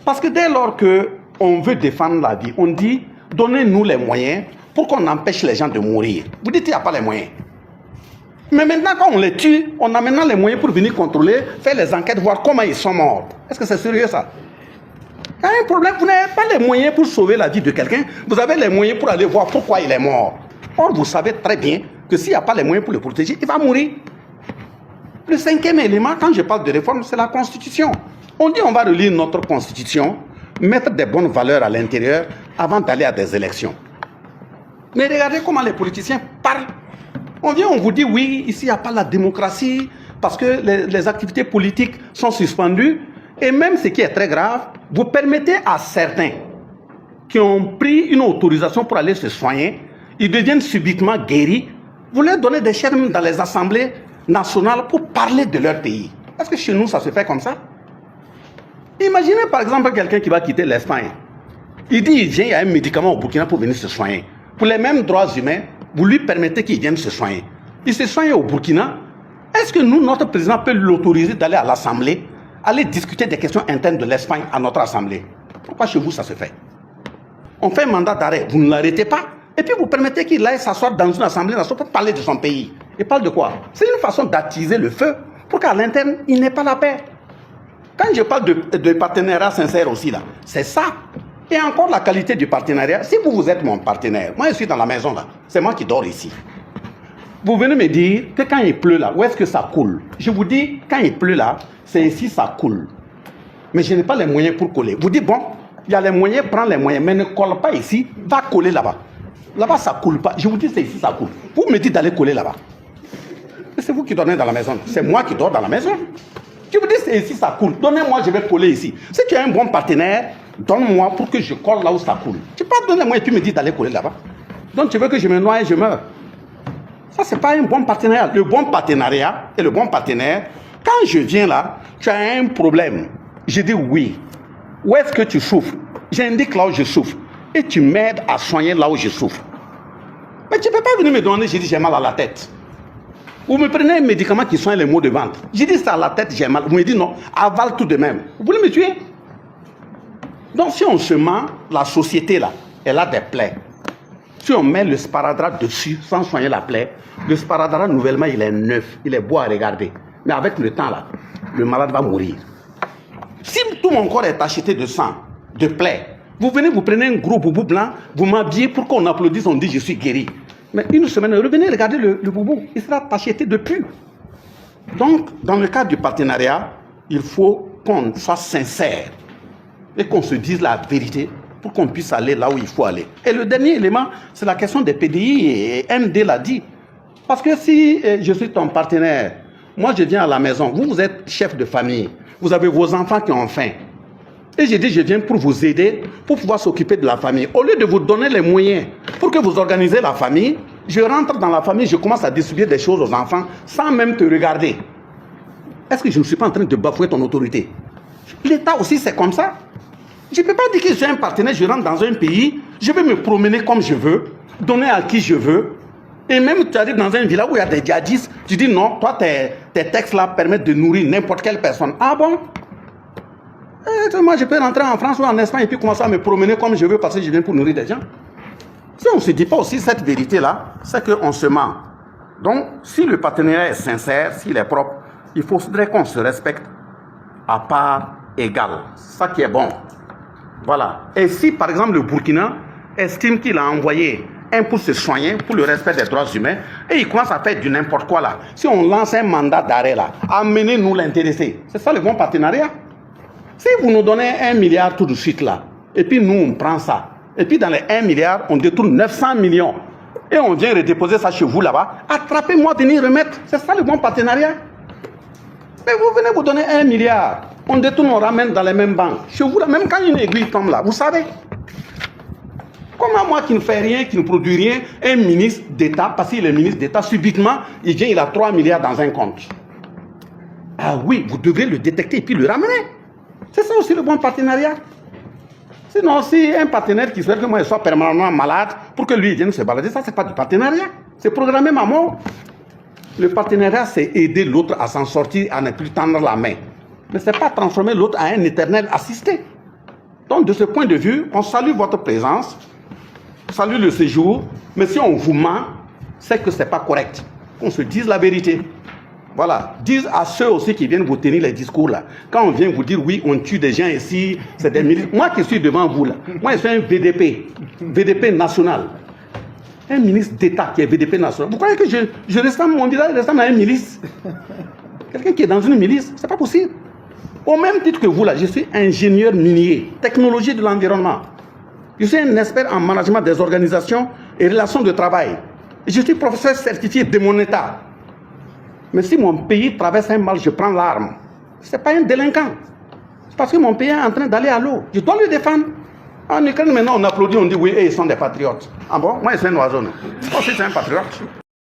Parce que dès lors qu'on veut défendre la vie, on dit, donnez-nous les moyens pour qu'on empêche les gens de mourir. Vous dites, il n'y a pas les moyens. Mais maintenant, quand on les tue, on a maintenant les moyens pour venir contrôler, faire les enquêtes, voir comment ils sont morts. Est-ce que c'est sérieux ça? Il y a un problème, vous n'avez pas les moyens pour sauver la vie de quelqu'un, vous avez les moyens pour aller voir pourquoi il est mort. Or, vous savez très bien que s'il n'y a pas les moyens pour le protéger, il va mourir. Le 5e élément, quand je parle de réforme, c'est la Constitution. On dit on va relire notre Constitution, mettre des bonnes valeurs à l'intérieur avant d'aller à des élections. Mais regardez comment les politiciens parlent. On vient, on vous dit oui, ici il n'y a pas la démocratie parce que les activités politiques sont suspendues. Et même ce qui est très grave, vous permettez à certains qui ont pris une autorisation pour aller se soigner, ils deviennent subitement guéris, vous leur donnez des chaises dans les assemblées nationales pour parler de leur pays. Est-ce que chez nous ça se fait comme ça? Imaginez par exemple quelqu'un qui va quitter l'Espagne. Il dit il vient, il y a un médicament au Burkina pour venir se soigner. Pour les mêmes droits humains, vous lui permettez qu'il vienne se soigner. Il se soigne au Burkina. Est-ce que nous, notre président peut l'autoriser d'aller à l'Assemblée, aller discuter des questions internes de l'Espagne à notre Assemblée? Pourquoi chez vous ça se fait? On fait un mandat d'arrêt, vous ne l'arrêtez pas, et puis vous permettez qu'il aille s'asseoir dans une Assemblée nationale pour parler de son pays. Il parle de quoi? C'est une façon d'attiser le feu pour qu'à l'interne, il n'ait pas la paix. Quand je parle de partenariat sincère aussi, là, c'est ça. Et encore la qualité du partenariat. Si vous êtes mon partenaire, moi je suis dans la maison là, c'est moi qui dors ici. Vous venez me dire que quand il pleut là, où est-ce que ça coule? Je vous dis, quand il pleut là, c'est ici ça coule. Mais je n'ai pas les moyens pour coller. Vous dites, bon, il y a les moyens, prends les moyens, mais ne colle pas ici, va coller là-bas. Là-bas ça coule pas. Je vous dis, c'est ici ça coule. Vous me dites d'aller coller là-bas. C'est vous qui dormez dans la maison. C'est moi qui dors dans la maison. Tu me dis, c'est ici ça coule. Donnez-moi, je vais coller ici. Si tu as un bon partenaire, donne-moi pour que je colle là où ça coule. Tu peux pas donner moi et tu me dis d'aller coller là-bas. Donc tu veux que je me noie et je meurs. Ça, c'est pas un bon partenariat. Le bon partenariat et le bon partenaire, quand je viens là, tu as un problème. Je dis oui. Où est-ce que tu souffres? J'indique là où je souffre. Et tu m'aides à soigner là où je souffre. Mais tu ne peux pas venir me donner, je dis j'ai mal à la tête. Vous me prenez un médicament qui soigne les maux de ventre. Je dis ça à la tête, j'ai mal. Vous me dites non, avale tout de même. Vous voulez me tuer? Donc si on se ment, la société là, elle a des plaies. Si on met le sparadrap dessus sans soigner la plaie, le sparadrap nouvellement il est neuf, il est beau à regarder. Mais avec le temps là, le malade va mourir. Si tout mon corps est tacheté de sang, de plaies, vous venez, vous prenez un gros boubou blanc, vous m'habillez pour qu'on applaudisse, on dit je suis guéri. Mais une semaine, revenez regarder le boubou, il sera tacheté de pu. Donc, dans le cadre du partenariat, il faut qu'on soit sincère et qu'on se dise la vérité pour qu'on puisse aller là où il faut aller. Et le dernier élément, c'est la question des PDI, et MD l'a dit. Parce que si je suis ton partenaire, moi je viens à la maison, vous êtes chef de famille, vous avez vos enfants qui ont faim. Et j'ai dit, je viens pour vous aider, pour pouvoir s'occuper de la famille. Au lieu de vous donner les moyens pour que vous organisez la famille, je rentre dans la famille, je commence à distribuer des choses aux enfants sans même te regarder. Est-ce que je ne suis pas en train de bafouer ton autorité? L'État aussi, c'est comme ça. Je ne peux pas dire que je suis un partenaire, je rentre dans un pays, je vais me promener comme je veux, donner à qui je veux. Et même tu arrives dans un village où il y a des djihadistes, tu dis non, toi, tes textes là permettent de nourrir n'importe quelle personne. Ah bon? Moi, je peux rentrer en France ou en Espagne et puis commencer à me promener comme je veux parce que je viens pour nourrir des gens. Si on ne se dit pas aussi cette vérité-là, c'est qu'on se ment. Donc, si le partenariat est sincère, s'il est propre, il faudrait qu'on se respecte à part égale. C'est ça qui est bon. Voilà. Et si, par exemple, le Burkina estime qu'il a envoyé un pour se soigner, pour le respect des droits humains, et il commence à faire du n'importe quoi là. Si on lance un mandat d'arrêt là, amenez-nous l'intéressé. C'est ça le bon partenariat. Si vous nous donnez 1 milliard tout de suite là, et puis nous on prend ça, et puis dans les 1 milliard, on détourne 900 millions, et on vient redéposer ça chez vous là-bas, attrapez-moi, venez remettre. C'est ça le bon partenariat. Mais vous venez vous donner 1 milliard, on détourne, on ramène dans les mêmes banques. Chez vous là, même quand une aiguille tombe là, vous savez. Comment moi qui ne fais rien, qui ne produis rien, un ministre d'État, parce qu'il est ministre d'État, subitement, il vient, il a 3 milliards dans un compte. Ah oui, vous devrez le détecter et puis le ramener. C'est ça aussi le bon partenariat. Sinon, si un partenaire qui souhaite que moi je sois permanemment malade, pour que lui il vienne se balader, ça c'est pas du partenariat. C'est programmer ma mort. Le partenariat, c'est aider l'autre à s'en sortir, à ne plus tendre la main. Mais ce n'est pas transformer l'autre en un éternel assisté. Donc, de ce point de vue, on salue votre présence, on salue le séjour, mais si on vous ment, c'est que ce n'est pas correct. Qu'on se dise la vérité. Voilà. Disent à ceux aussi qui viennent vous tenir les discours là. Quand on vient vous dire, oui, on tue des gens ici, c'est des milices. Moi qui suis devant vous là, moi je suis un VDP, VDP national. Un ministre d'État qui est VDP national. Vous croyez que je ressemble, mon visage ressemble à un milice? Quelqu'un qui est dans une milice, c'est pas possible. Au même titre que vous là, je suis ingénieur minier, technologie de l'environnement. Je suis un expert en management des organisations et relations de travail. Je suis professeur certifié de mon État. Mais si mon pays traverse un mal, je prends l'arme. Ce n'est pas un délinquant. C'est parce que mon pays est en train d'aller à l'eau. Je dois le défendre. En Ukraine, maintenant, on applaudit, on dit oui, ils sont des patriotes. Ah bon? Moi, je suis un oiseau. Moi aussi, je suis un patriote.